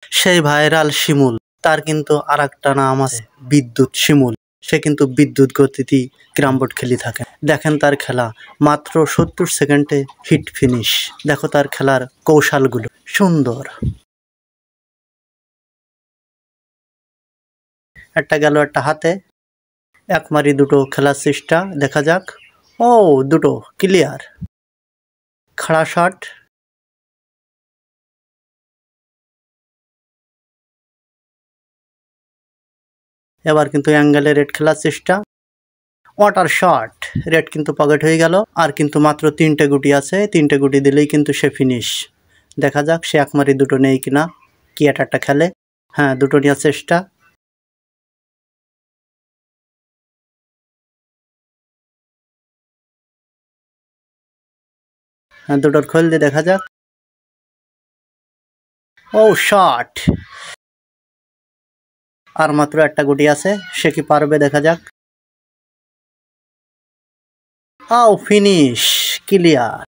সেই ভাইরাল শিমুল, তার কিন্তু আরেকটা নাম আছে বিদ্যুৎ শিমুল। সে কিন্তু বিদ্যুৎ গতিতেই ক্যারাম বোর্ড খেলে থাকে। দেখেন তার খেলা, মাত্র 70 সেকেন্ডে হিট ফিনিশ। দেখো তার খেলার কৌশলগুলো সুন্দর। একটা গেল একটা হাতে, এক মারি দুটো খেলার চেষ্টা, দেখা যাক। ও, দুটো ক্লিয়ার। খাড়া শট, এবার কিন্তু অ্যাঙ্গেলে রেড খেলার চেষ্টা। ওয়াটার শট, রেড কিন্তু পকেট হয়ে গেল। আর কিন্তু মাত্র 3টে গুটি আছে, 3টে গুটি দিলেই কিন্তু সে ফিনিশ। দেখা যাক সে এক মারি দুটো নেই কিনা, কি একটা খেলে। হ্যাঁ, দুটো নেওয়ার চেষ্টা। হ্যাঁ, দুটোর খোল দিয়ে দেখা যাক। ও, শট। আর মাত্র একটা গুটি আছে, সে কি পারবে দেখা যাক। আও, ফিনিশ, ক্লিয়ার।